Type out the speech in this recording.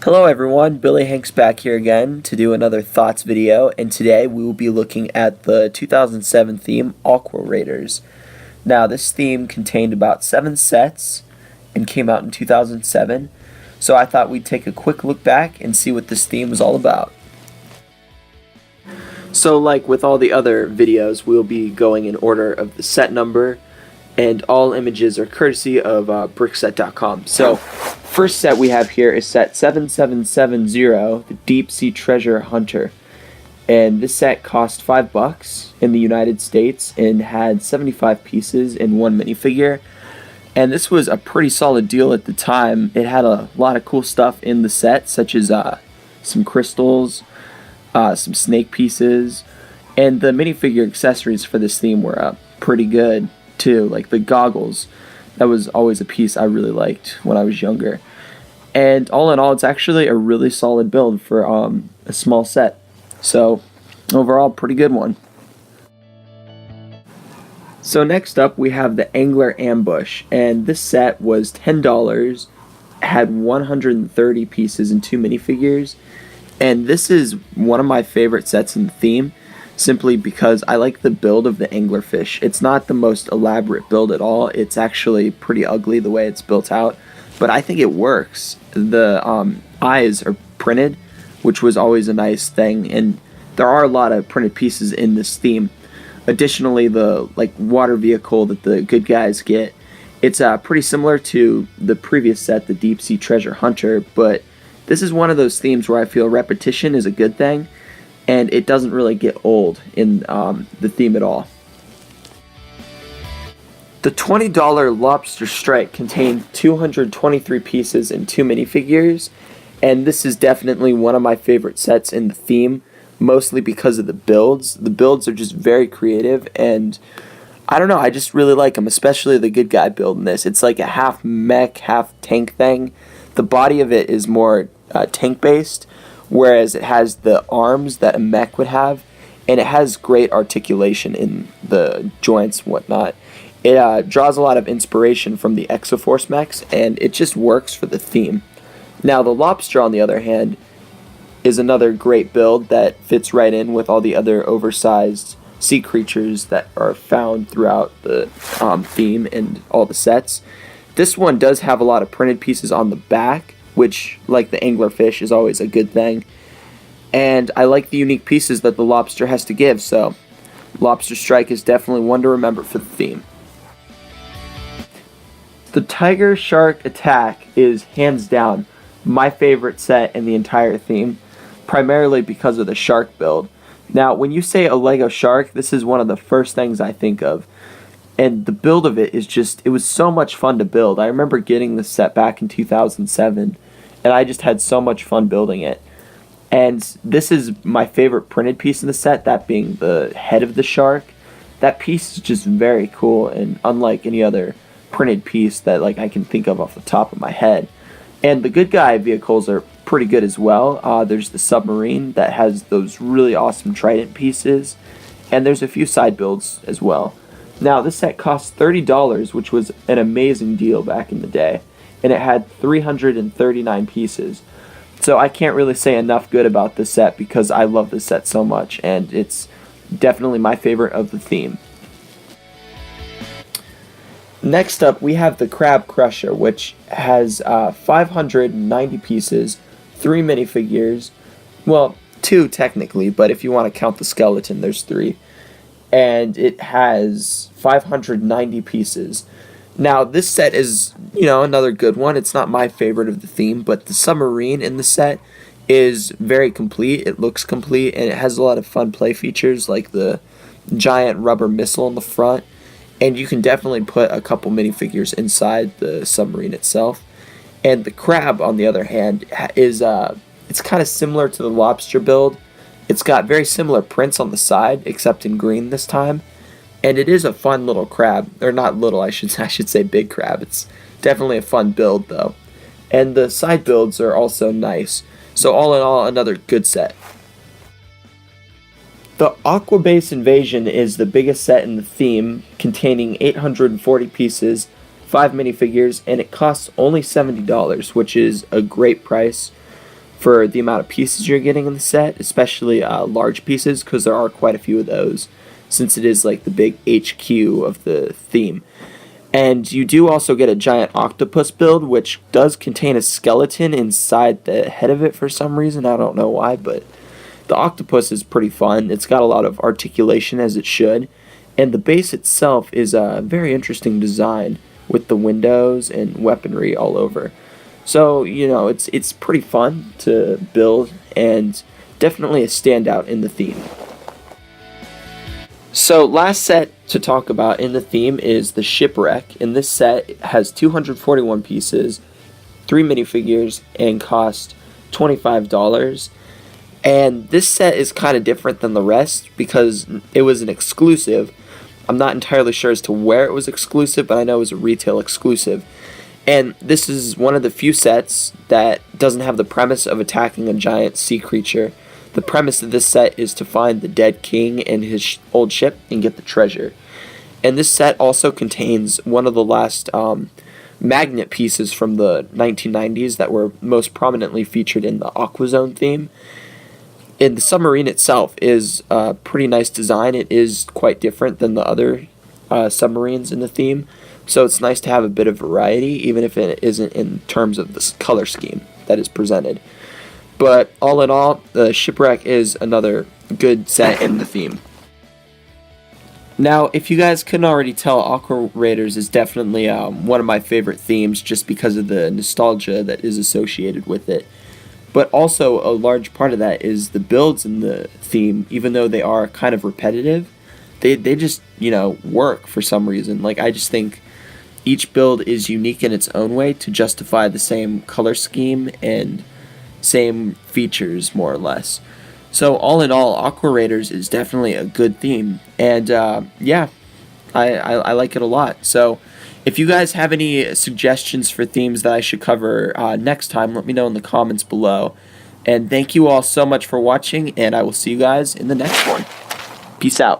Hello everyone, Billy Hanks back here again to do another Thoughts video, and today we will be looking at the 2007 theme, Aqua Raiders. Now this theme contained about 7 sets and came out in 2007, so I thought we'd take a quick look back and see what this theme was all about. So like with all the other videos, we'll be going in order of the set number, and all images are courtesy of brickset.com. So first set we have here is set 7770, the Deep Sea Treasure Hunter. And this set cost $5 in the United States and had 75 pieces in one minifigure. And this was a pretty solid deal at the time. It had a lot of cool stuff in the set, such as some crystals, some snake pieces, and the minifigure accessories for this theme were pretty good too, like the goggles. That was always a piece I really liked when I was younger. And all in all, it's actually a really solid build for a small set. So overall, pretty good one. So next up, we have the Angler Ambush, and this set was $10, had 130 pieces and 2 minifigures, and this is one of my favorite sets in the theme, simply because I like the build of the anglerfish. It's not the most elaborate build at all. It's actually pretty ugly the way it's built out, but I think it works. The eyes are printed, which was always a nice thing, and there are a lot of printed pieces in this theme. Additionally, the water vehicle that the good guys get, it's pretty similar to the previous set, the Deep Sea Treasure Hunter, but this is one of those themes where I feel repetition is a good thing, and it doesn't really get old in the theme at all. The $20 Lobster Strike contained 223 pieces and 2 minifigures, and this is definitely one of my favorite sets in the theme, mostly because of the builds. The builds are just very creative, and I don't know, I just really like them, especially the good guy build in this. It's like a half mech, half tank thing. The body of it is more tank-based, whereas it has the arms that a mech would have, and it has great articulation in the joints and whatnot. It draws a lot of inspiration from the Exoforce mechs, and it just works for the theme. Now the Lobster, on the other hand, is another great build that fits right in with all the other oversized sea creatures that are found throughout the theme and all the sets. This one does have a lot of printed pieces on the back, which, like the anglerfish, is always a good thing. And I like the unique pieces that the Lobster has to give, so Lobster Strike is definitely one to remember for the theme. The Tiger Shark Attack is hands down my favorite set in the entire theme, primarily because of the shark build. Now, when you say a Lego shark, this is one of the first things I think of. And the build of it is just, it was so much fun to build. I remember getting this set back in 2007, and I just had so much fun building it. And this is my favorite printed piece in the set, that being the head of the shark. That piece is just very cool, and unlike any other printed piece that I can think of off the top of my head. And the good guy vehicles are pretty good as well. There's the submarine that has those really awesome trident pieces, and there's a few side builds as well. Now, this set cost $30, which was an amazing deal back in the day, and it had 339 pieces. So I can't really say enough good about this set because I love this set so much, and it's definitely my favorite of the theme. Next up, we have the Crab Crusher, which has 590 pieces, 3 minifigures, well, 2 technically, but if you want to count the skeleton, there's 3. And it has 590 pieces. Now, this set is, another good one. It's not my favorite of the theme, but the submarine in the set is very complete. It looks complete, and it has a lot of fun play features, like the giant rubber missile in the front. And you can definitely put a couple minifigures inside the submarine itself. And the crab, on the other hand, is it's kind of similar to the Lobster build. It's got very similar prints on the side, except in green this time. And it is a fun little crab. Or not little, I should say big crab. It's definitely a fun build, though. And the side builds are also nice. So all in all, another good set. The Aqua Base Invasion is the biggest set in the theme, containing 840 pieces, 5 minifigures, and it costs only $70, which is a great price. for the amount of pieces you're getting in the set, especially large pieces, because there are quite a few of those, since it is like the big HQ of the theme. And you do also get a giant octopus build, which does contain a skeleton inside the head of it for some reason. I don't know why, but the octopus is pretty fun. It's got a lot of articulation, as it should. And the base itself is a very interesting design with the windows and weaponry all over. So, it's pretty fun to build and definitely a standout in the theme. So, last set to talk about in the theme is the Shipwreck. And this set has 241 pieces, 3 minifigures, and cost $25. And this set is kind of different than the rest because it was an exclusive. I'm not entirely sure as to where it was exclusive, but I know it was a retail exclusive. And this is one of the few sets that doesn't have the premise of attacking a giant sea creature. The premise of this set is to find the dead king and his old ship and get the treasure. And this set also contains one of the last magnet pieces from the 1990s that were most prominently featured in the Aqua Zone theme. And the submarine itself is a pretty nice design. It is quite different than the other submarines in the theme. So it's nice to have a bit of variety, even if it isn't in terms of the color scheme that is presented. But all in all, the Shipwreck is another good set in the theme. Now, if you guys couldn't already tell, Aqua Raiders is definitely one of my favorite themes just because of the nostalgia that is associated with it. But also, a large part of that is the builds in the theme, even though they are kind of repetitive, they just, work for some reason. Like, I just think each build is unique in its own way to justify the same color scheme and same features, more or less. So all in all, Aqua Raiders is definitely a good theme, and I like it a lot. So if you guys have any suggestions for themes that I should cover next time, let me know in the comments below. And thank you all so much for watching, and I will see you guys in the next one. Peace out.